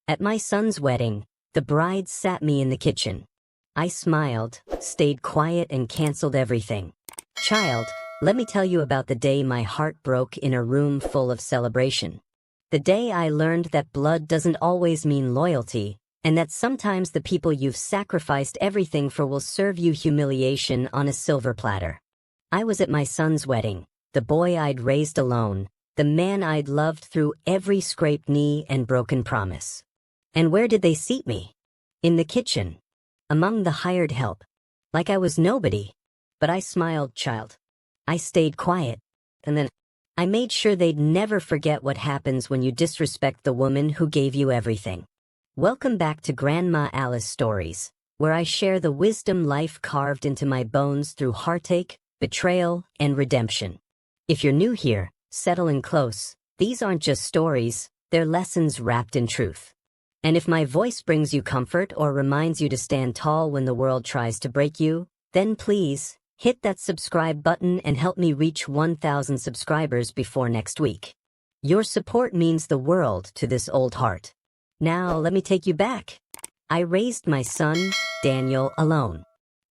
At my son's wedding, the bride sat me in the kitchen. I smiled, stayed quiet and canceled everything. Child, let me tell you about the day my heart broke in a room full of celebration. The day I learned that blood doesn't always mean loyalty, and that sometimes the people you've sacrificed everything for will serve you humiliation on a silver platter. I was at my son's wedding, the boy I'd raised alone, the man I'd loved through every scraped knee and broken promise. And where did they seat me? In the kitchen. Among the hired help. Like I was nobody. But I smiled, child. I stayed quiet. And then I made sure they'd never forget what happens when you disrespect the woman who gave you everything. Welcome back to Grandma Alice Stories, where I share the wisdom life carved into my bones through heartache, betrayal, and redemption. If you're new here, settle in close. These aren't just stories, they're lessons wrapped in truth. And if my voice brings you comfort or reminds you to stand tall when the world tries to break you, then please, hit that subscribe button and help me reach 1,000 subscribers before next week. Your support means the world to this old heart. Now let me take you back. I raised my son, Daniel, alone.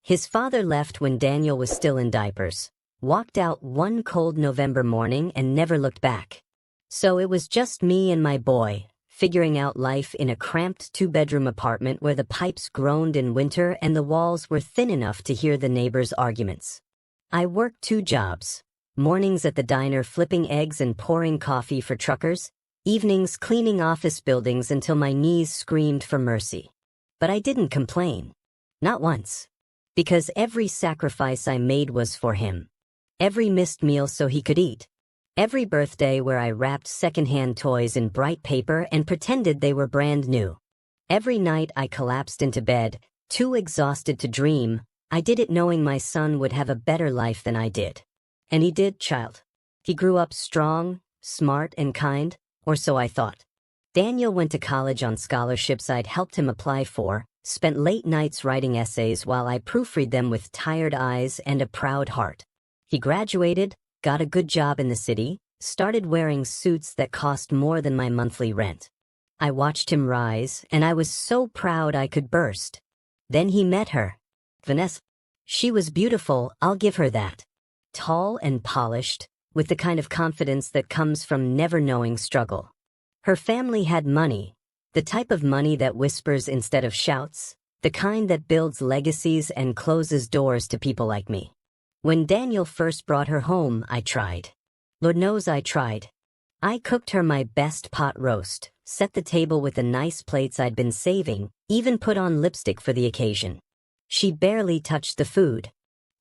His father left when Daniel was still in diapers, walked out one cold November morning and never looked back. So it was just me and my boy, figuring out life in a cramped two-bedroom apartment where the pipes groaned in winter and the walls were thin enough to hear the neighbors' arguments. I worked 2 jobs, mornings at the diner flipping eggs and pouring coffee for truckers, evenings cleaning office buildings until my knees screamed for mercy. But I didn't complain. Not once. Because every sacrifice I made was for him. Every missed meal so he could eat. Every birthday where I wrapped secondhand toys in bright paper and pretended they were brand new. Every night I collapsed into bed, too exhausted to dream. I did it knowing my son would have a better life than I did. And he did, child. He grew up strong, smart, and kind, or so I thought. Daniel went to college on scholarships I'd helped him apply for, spent late nights writing essays while I proofread them with tired eyes and a proud heart. He graduated, got a good job in the city, started wearing suits that cost more than my monthly rent. I watched him rise, and I was so proud I could burst. Then he met her. Vanessa. She was beautiful, I'll give her that. Tall and polished, with the kind of confidence that comes from never knowing struggle. Her family had money, the type of money that whispers instead of shouts, the kind that builds legacies and closes doors to people like me. When Daniel first brought her home, I tried. Lord knows I tried. I cooked her my best pot roast, set the table with the nice plates I'd been saving, even put on lipstick for the occasion. She barely touched the food.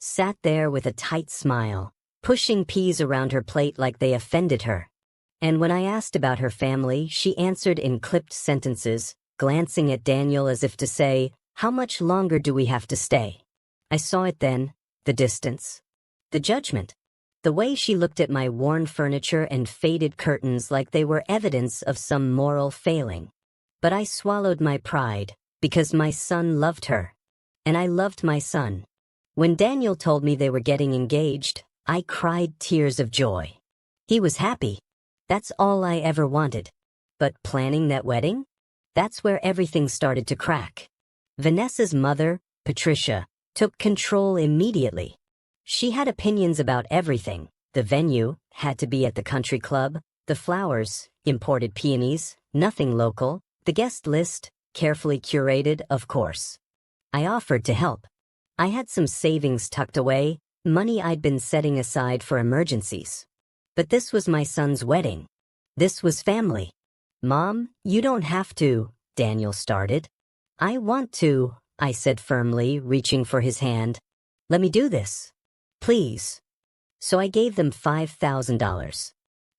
Sat there with a tight smile, pushing peas around her plate like they offended her. And when I asked about her family, she answered in clipped sentences, glancing at Daniel as if to say, "How much longer do we have to stay?" I saw it then. The distance. The judgment. The way she looked at my worn furniture and faded curtains like they were evidence of some moral failing. But I swallowed my pride, because my son loved her. And I loved my son. When Daniel told me they were getting engaged, I cried tears of joy. He was happy. That's all I ever wanted. But planning that wedding? That's where everything started to crack. Vanessa's mother, Patricia, took control immediately. She had opinions about everything. The venue had to be at the country club, the flowers, imported peonies, nothing local, the guest list, carefully curated, of course. I offered to help. I had some savings tucked away, money I'd been setting aside for emergencies. But this was my son's wedding. This was family. "Mom, you don't have to," Daniel started. "I want to," I said firmly, reaching for his hand. "Let me do this. Please." So I gave them $5,000.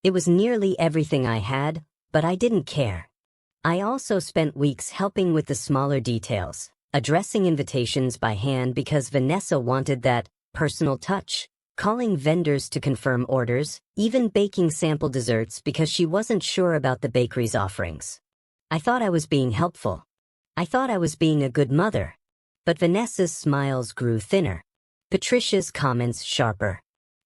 It was nearly everything I had, but I didn't care. I also spent weeks helping with the smaller details, addressing invitations by hand because Vanessa wanted that personal touch, calling vendors to confirm orders, even baking sample desserts because she wasn't sure about the bakery's offerings. I thought I was being helpful. I thought I was being a good mother. But Vanessa's smiles grew thinner. Patricia's comments sharper.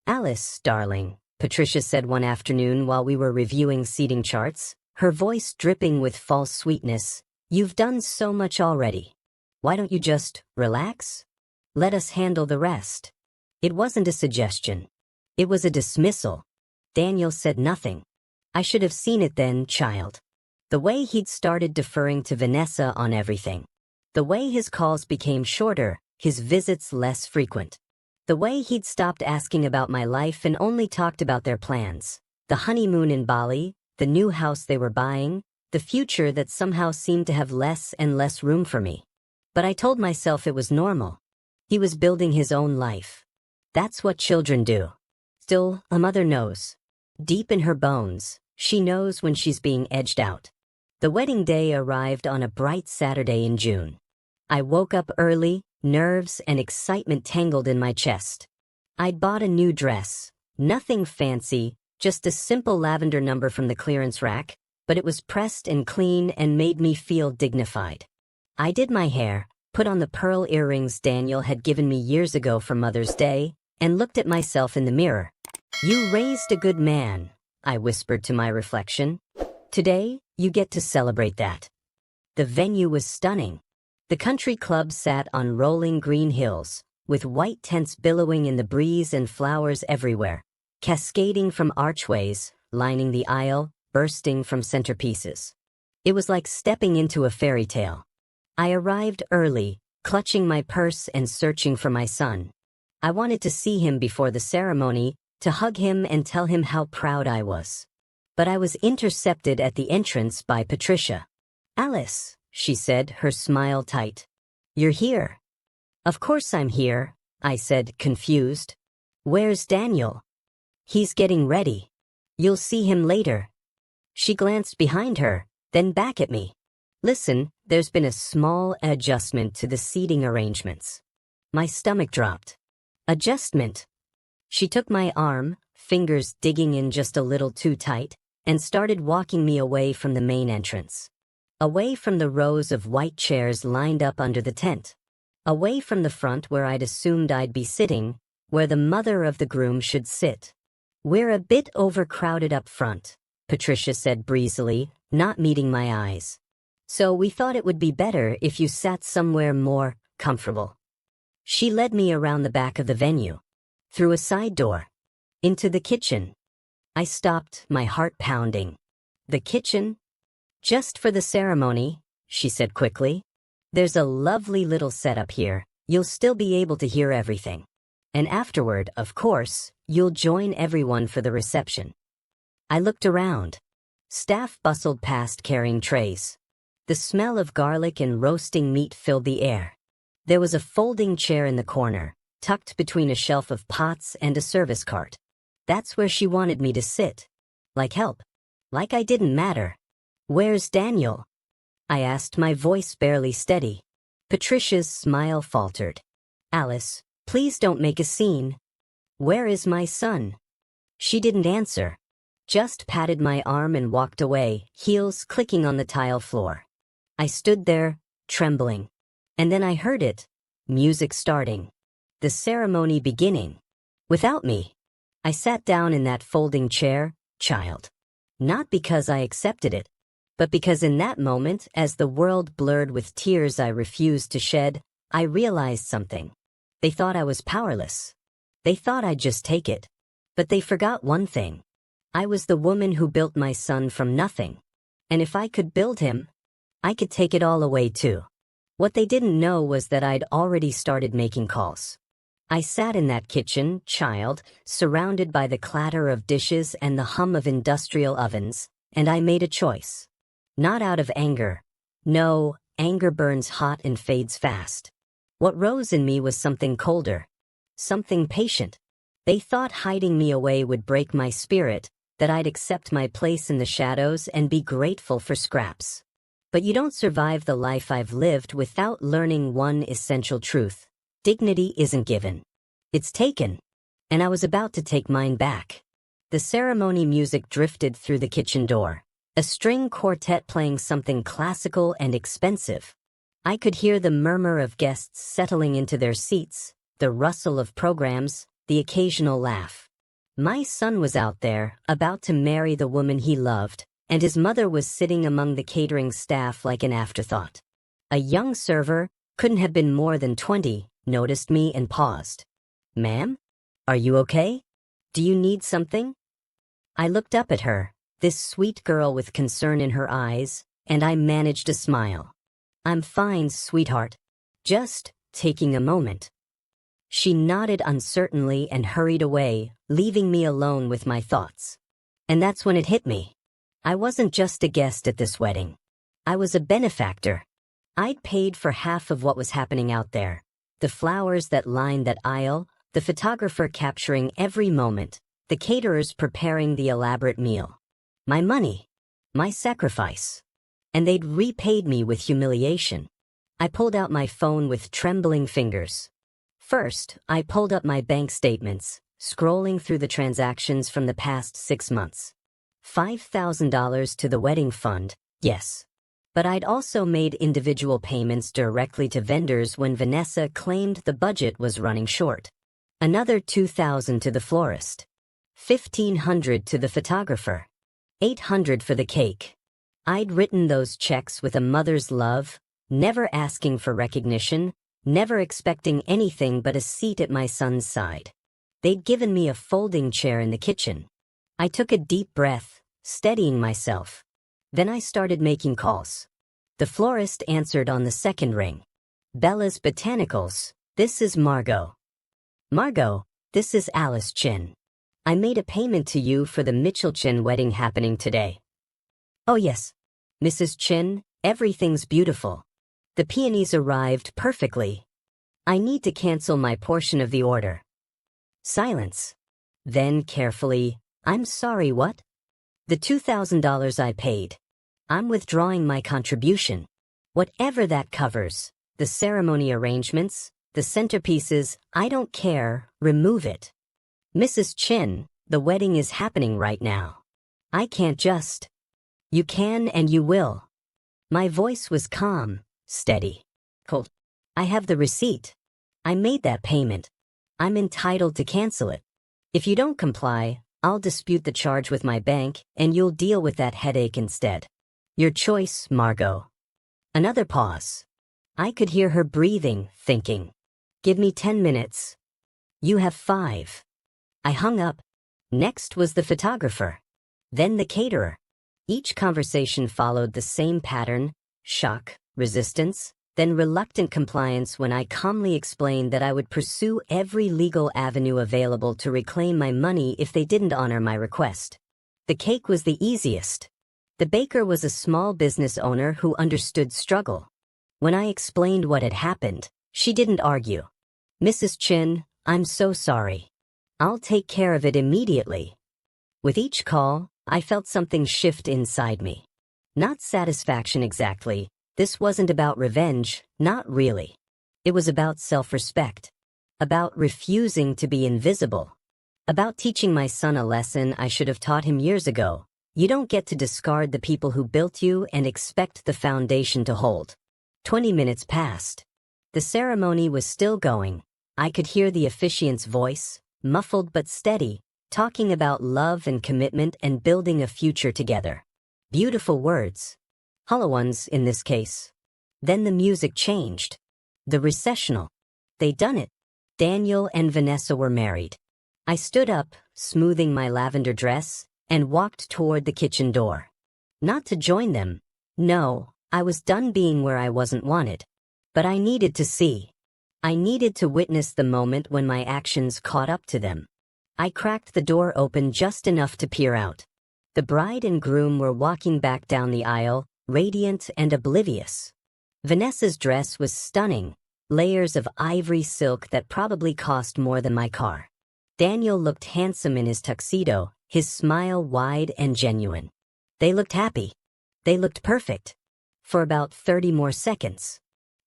"Alice, darling," Patricia said one afternoon while we were reviewing seating charts, her voice dripping with false sweetness. "You've done so much already. Why don't you just relax? Let us handle the rest." It wasn't a suggestion. It was a dismissal. Daniel said nothing. I should have seen it then, child. The way he'd started deferring to Vanessa on everything. The way his calls became shorter, his visits less frequent. The way he'd stopped asking about my life and only talked about their plans. The honeymoon in Bali, the new house they were buying, the future that somehow seemed to have less and less room for me. But I told myself it was normal. He was building his own life. That's what children do. Still, a mother knows. Deep in her bones, she knows when she's being edged out. The wedding day arrived on a bright Saturday in June. I woke up early, nerves and excitement tangled in my chest. I'd bought a new dress. Nothing fancy, just a simple lavender number from the clearance rack, but it was pressed and clean and made me feel dignified. I did my hair, put on the pearl earrings Daniel had given me years ago for Mother's Day, and looked at myself in the mirror. "You raised a good man," I whispered to my reflection. "Today, you get to celebrate that." The venue was stunning. The country club sat on rolling green hills, with white tents billowing in the breeze and flowers everywhere, cascading from archways, lining the aisle, bursting from centerpieces. It was like stepping into a fairy tale. I arrived early, clutching my purse and searching for my son. I wanted to see him before the ceremony, to hug him and tell him how proud I was. But I was intercepted at the entrance by Patricia. "Alice," she said, her smile tight. "You're here." "Of course I'm here," I said, confused. "Where's Daniel?" "He's getting ready. You'll see him later." She glanced behind her, then back at me. "Listen, there's been a small adjustment to the seating arrangements." My stomach dropped. "Adjustment?" She took my arm, fingers digging in just a little too tight, and started walking me away from the main entrance. Away from the rows of white chairs lined up under the tent. Away from the front where I'd assumed I'd be sitting, where the mother of the groom should sit. "We're a bit overcrowded up front," Patricia said breezily, not meeting my eyes. "So we thought it would be better if you sat somewhere more comfortable." She led me around the back of the venue, through a side door, into the kitchen. I stopped, my heart pounding. "The kitchen? Just for the ceremony," she said quickly. "There's a lovely little setup here. You'll still be able to hear everything. And afterward, of course, you'll join everyone for the reception." I looked around. Staff bustled past carrying trays. The smell of garlic and roasting meat filled the air. There was a folding chair in the corner, tucked between a shelf of pots and a service cart. That's where she wanted me to sit. Like help. Like I didn't matter. "Where's Daniel?" I asked, my voice barely steady. Patricia's smile faltered. "Alice, please don't make a scene. Where is my son?" She didn't answer. Just patted my arm and walked away, heels clicking on the tile floor. I stood there, trembling. And then I heard it. Music starting. The ceremony beginning. Without me. I sat down in that folding chair, child. Not because I accepted it, but because in that moment, as the world blurred with tears I refused to shed, I realized something. They thought I was powerless. They thought I'd just take it. But they forgot one thing. I was the woman who built my son from nothing. And if I could build him, I could take it all away too. What they didn't know was that I'd already started making calls. I sat in that kitchen, child, surrounded by the clatter of dishes and the hum of industrial ovens, and I made a choice. Not out of anger. No, anger burns hot and fades fast. What rose in me was something colder. Something patient. They thought hiding me away would break my spirit, that I'd accept my place in the shadows and be grateful for scraps. But you don't survive the life I've lived without learning one essential truth. Dignity isn't given. It's taken. And I was about to take mine back. The ceremony music drifted through the kitchen door. A string quartet playing something classical and expensive. I could hear the murmur of guests settling into their seats, the rustle of programs, the occasional laugh. My son was out there, about to marry the woman he loved, and his mother was sitting among the catering staff like an afterthought. A young server, couldn't have been more than 20, noticed me and paused. "Ma'am? Are you okay? Do you need something?" I looked up at her, this sweet girl with concern in her eyes, and I managed a smile. "I'm fine, sweetheart. Just taking a moment." She nodded uncertainly and hurried away, leaving me alone with my thoughts. And that's when it hit me. I wasn't just a guest at this wedding. I was a benefactor. I'd paid for half of what was happening out there. The flowers that lined that aisle, the photographer capturing every moment, the caterers preparing the elaborate meal. My money. My sacrifice. And they'd repaid me with humiliation. I pulled out my phone with trembling fingers. First, I pulled up my bank statements, scrolling through the transactions from the past 6 months. $5,000 to the wedding fund, yes. But I'd also made individual payments directly to vendors when Vanessa claimed the budget was running short. Another $2,000 to the florist. $1,500 to the photographer. $800 for the cake. I'd written those checks with a mother's love, never asking for recognition, never expecting anything but a seat at my son's side. They'd given me a folding chair in the kitchen. I took a deep breath, steadying myself. Then I started making calls. The florist answered on the second ring. "Bella's Botanicals, this is Margot." "Margot, this is Alice Chin. I made a payment to you for the Mitchell Chin wedding happening today." "Oh yes, Mrs. Chin, everything's beautiful. The peonies arrived perfectly. I need to cancel my portion of the order." Silence. Then carefully, "I'm sorry, what?" "The $2,000 I paid. I'm withdrawing my contribution. Whatever that covers, the ceremony arrangements, the centerpieces, I don't care, remove it." "Mrs. Chin, the wedding is happening right now. I can't just." "You can and you will." My voice was calm, steady, cold. "I have the receipt. I made that payment. I'm entitled to cancel it. If you don't comply, I'll dispute the charge with my bank and you'll deal with that headache instead. Your choice, Margot." Another pause. I could hear her breathing, thinking, "Give me 10 minutes. You have 5. I hung up. Next was the photographer. Then the caterer. Each conversation followed the same pattern: shock, resistance, then reluctant compliance when I calmly explained that I would pursue every legal avenue available to reclaim my money if they didn't honor my request. The cake was the easiest. The baker was a small business owner who understood struggle. When I explained what had happened, she didn't argue. "Mrs. Chin, I'm so sorry. I'll take care of it immediately." With each call, I felt something shift inside me. Not satisfaction exactly. This wasn't about revenge, not really. It was about self-respect. About refusing to be invisible. About teaching my son a lesson I should have taught him years ago. You don't get to discard the people who built you and expect the foundation to hold. 20 minutes passed. The ceremony was still going. I could hear the officiant's voice, muffled but steady, talking about love and commitment and building a future together. Beautiful words. Hollow ones in this case. Then the music changed. The recessional. They'd done it. Daniel and Vanessa were married. I stood up, smoothing my lavender dress, and walked toward the kitchen door. Not to join them. No, I was done being where I wasn't wanted. But I needed to see. I needed to witness the moment when my actions caught up to them. I cracked the door open just enough to peer out. The bride and groom were walking back down the aisle, radiant and oblivious. Vanessa's dress was stunning, layers of ivory silk that probably cost more than my car. Daniel looked handsome in his tuxedo, his smile wide and genuine. They looked happy. They looked perfect. For about 30 more seconds.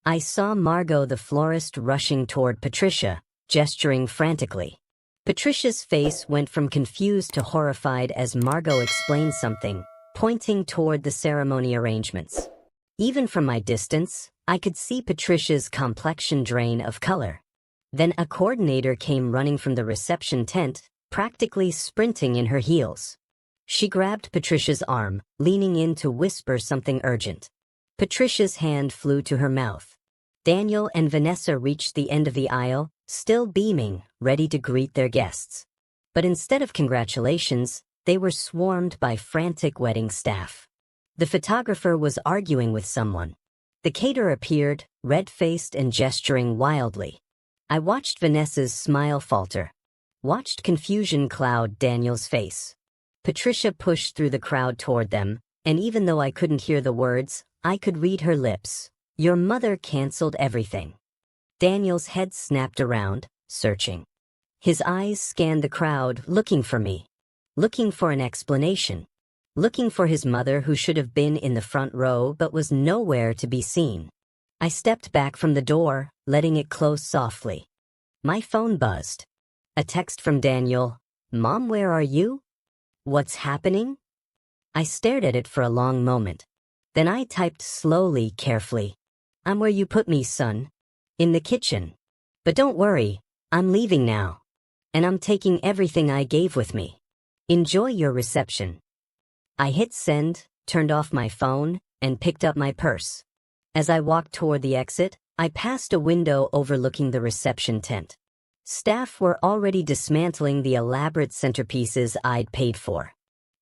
I saw Margot the florist rushing toward Patricia, gesturing frantically. Patricia's face went from confused to horrified as Margot explained something, pointing toward the ceremony arrangements. Even from my distance, I could see Patricia's complexion drain of color. Then a coordinator came running from the reception tent, practically sprinting in her heels. She grabbed Patricia's arm, leaning in to whisper something urgent. Patricia's hand flew to her mouth. Daniel and Vanessa reached the end of the aisle, still beaming, ready to greet their guests. But instead of congratulations, they were swarmed by frantic wedding staff. The photographer was arguing with someone. The caterer appeared, red-faced and gesturing wildly. I watched Vanessa's smile falter. Watched confusion cloud Daniel's face. Patricia pushed through the crowd toward them, and even though I couldn't hear the words, I could read her lips. Your mother canceled everything. Daniel's head snapped around, searching. His eyes scanned the crowd, looking for me. Looking for an explanation. Looking for his mother who should have been in the front row but was nowhere to be seen. I stepped back from the door, letting it close softly. My phone buzzed. A text from Daniel. Mom, where are you? What's happening? I stared at it for a long moment. Then I typed slowly, carefully. I'm where you put me, son. In the kitchen. But don't worry, I'm leaving now. And I'm taking everything I gave with me. Enjoy your reception. I hit send, turned off my phone, and picked up my purse. As I walked toward the exit, I passed a window overlooking the reception tent. Staff were already dismantling the elaborate centerpieces I'd paid for.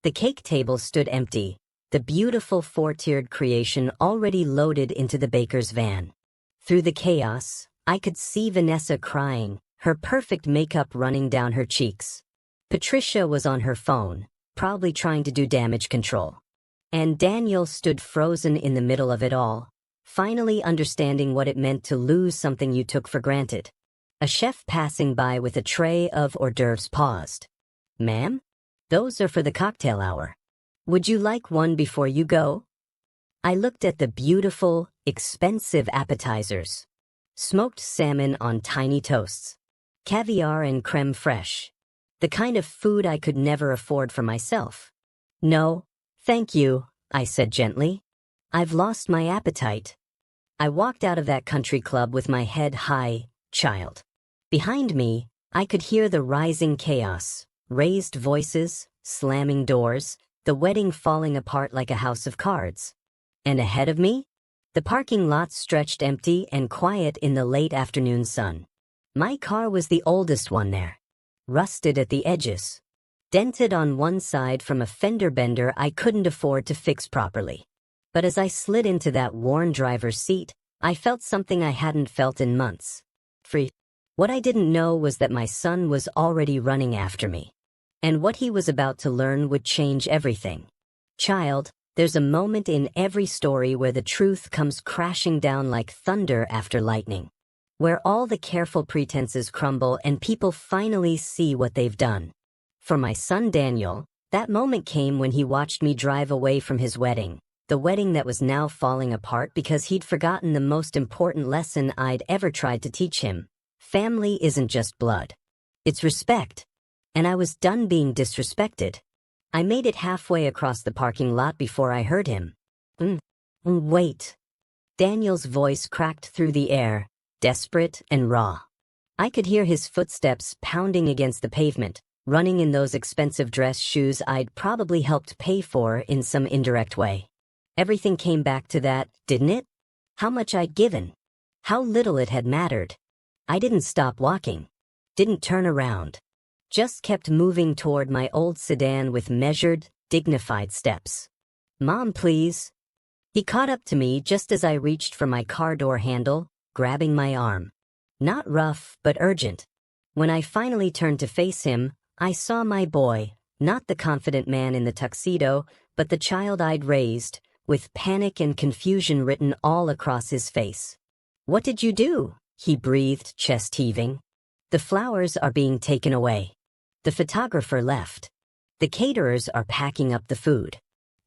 The cake table stood empty, the beautiful four-tiered creation already loaded into the baker's van. Through the chaos, I could see Vanessa crying, her perfect makeup running down her cheeks. Patricia was on her phone, probably trying to do damage control. And Daniel stood frozen in the middle of it all, finally understanding what it meant to lose something you took for granted. A chef passing by with a tray of hors d'oeuvres paused. Ma'am? Those are for the cocktail hour. Would you like one before you go? I looked at the beautiful, expensive appetizers. Smoked salmon on tiny toasts. Caviar and creme fraiche. The kind of food I could never afford for myself. No, thank you, I said gently. I've lost my appetite. I walked out of that country club with my head high, child. Behind me, I could hear the rising chaos, raised voices, slamming doors, the wedding falling apart like a house of cards. And ahead of me, the parking lot stretched empty and quiet in the late afternoon sun. My car was the oldest one there, rusted at the edges, dented on one side from a fender bender I couldn't afford to fix properly. But as I slid into that worn driver's seat, I felt something I hadn't felt in months. Free. What I didn't know was that my son was already running after me. And what he was about to learn would change everything. Child, there's a moment in every story where the truth comes crashing down like thunder after lightning. Where all the careful pretenses crumble and people finally see what they've done. For my son Daniel, that moment came when he watched me drive away from his wedding. The wedding that was now falling apart because he'd forgotten the most important lesson I'd ever tried to teach him. Family isn't just blood. It's respect. And I was done being disrespected. I made it halfway across the parking lot before I heard him. Wait. Daniel's voice cracked through the air, desperate and raw. I could hear his footsteps pounding against the pavement, running in those expensive dress shoes I'd probably helped pay for in some indirect way. Everything came back to that, didn't it? How much I'd given. How little it had mattered. I didn't stop walking. Didn't turn around. Just kept moving toward my old sedan with measured, dignified steps. Mom, please. He caught up to me just as I reached for my car door handle, grabbing my arm. Not rough, but urgent. When I finally turned to face him, I saw my boy, not the confident man in the tuxedo, but the child I'd raised, with panic and confusion written all across his face. What did you do? He breathed, chest heaving. The flowers are being taken away. The photographer left. The caterers are packing up the food.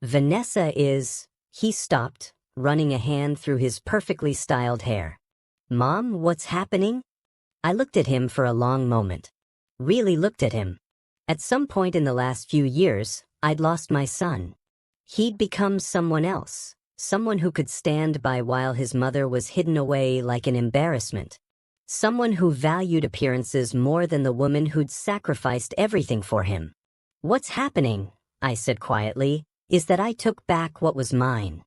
Vanessa is... He stopped, running a hand through his perfectly styled hair. Mom, what's happening? I looked at him for a long moment. Really looked at him. At some point in the last few years, I'd lost my son. He'd become someone else, someone who could stand by while his mother was hidden away like an embarrassment. Someone who valued appearances more than the woman who'd sacrificed everything for him. What's happening? I said quietly, is that I took back what was mine.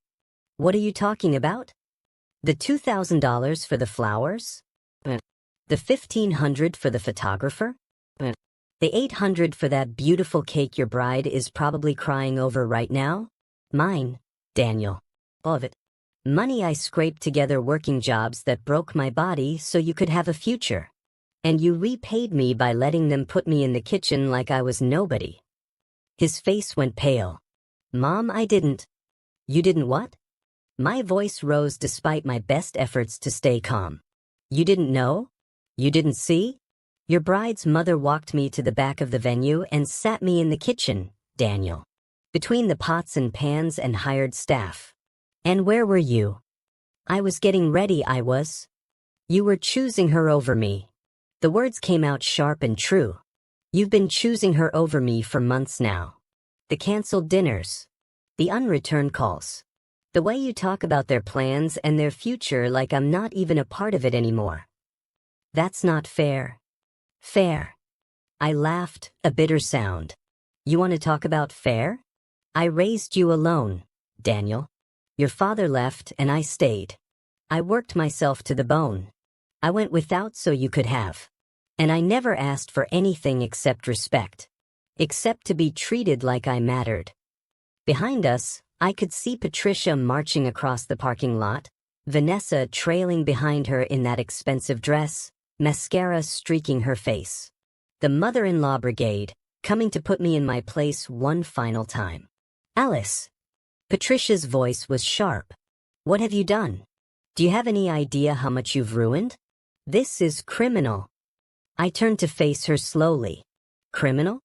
What are you talking about? The $2,000 for the flowers? The $1,500 for the photographer? The $800 for that beautiful cake your bride is probably crying over right now? Mine, Daniel. All of it. Money I scraped together working jobs that broke my body so you could have a future. And you repaid me by letting them put me in the kitchen like I was nobody. His face went pale. Mom, I didn't. You didn't what? My voice rose despite my best efforts to stay calm. You didn't know? You didn't see? Your bride's mother walked me to the back of the venue and sat me in the kitchen, Daniel. Between the pots and pans and hired staff. And where were you? I was getting ready, I was. You were choosing her over me. The words came out sharp and true. You've been choosing her over me for months now. The canceled dinners. The unreturned calls. The way you talk about their plans and their future like I'm not even a part of it anymore. That's not fair. Fair. I laughed, a bitter sound. You want to talk about fair? I raised you alone, Daniel. Your father left and I stayed. I worked myself to the bone. I went without so you could have. And I never asked for anything except respect. Except to be treated like I mattered. Behind us, I could see Patricia marching across the parking lot, Vanessa trailing behind her in that expensive dress, mascara streaking her face. The mother-in-law brigade, coming to put me in my place one final time. Alice. Patricia's voice was sharp. What have you done? Do you have any idea how much you've ruined? This is criminal. I turned to face her slowly. Criminal?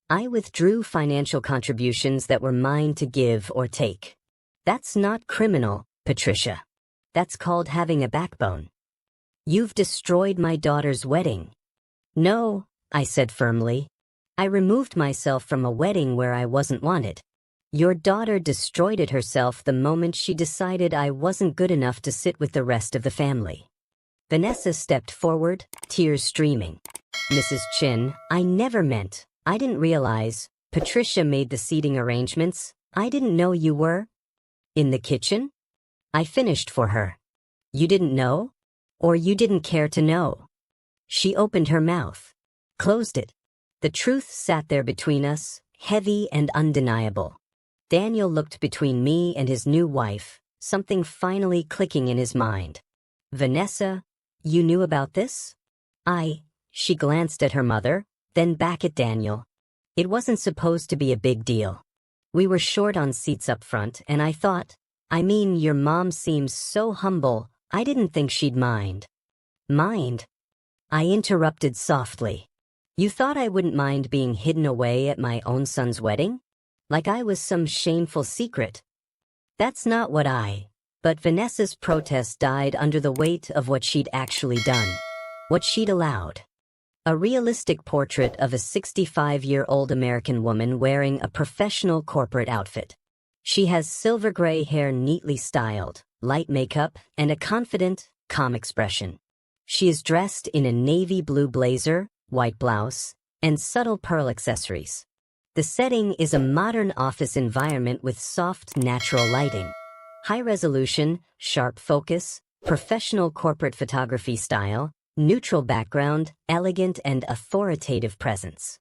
I withdrew financial contributions that were mine to give or take. That's not criminal, Patricia. That's called having a backbone. You've destroyed my daughter's wedding. No, I said firmly. I removed myself from a wedding where I wasn't wanted. Your daughter destroyed it herself the moment she decided I wasn't good enough to sit with the rest of the family. Vanessa stepped forward, tears streaming. Mrs. Chin, I never meant. I didn't realize. Patricia made the seating arrangements. I didn't know you were. In the kitchen? I finished for her. You didn't know? Or you didn't care to know? She opened her mouth. Closed it. The truth sat there between us, heavy and undeniable. Daniel looked between me and his new wife, something finally clicking in his mind. Vanessa, you knew about this? She glanced at her mother, then back at Daniel. It wasn't supposed to be a big deal. We were short on seats up front, and I thought, your mom seems so humble, I didn't think she'd mind. Mind? I interrupted softly. You thought I wouldn't mind being hidden away at my own son's wedding? Like I was some shameful secret. That's not what But Vanessa's protest died under the weight of what she'd actually done. What she'd allowed. A realistic portrait of a 65-year-old American woman wearing a professional corporate outfit. She has silver gray hair neatly styled, light makeup, and a confident, calm expression. She is dressed in a navy blue blazer, white blouse, and subtle pearl accessories. The setting is a modern office environment with soft, natural lighting. High resolution, sharp focus, professional corporate photography style, neutral background, elegant and authoritative presence.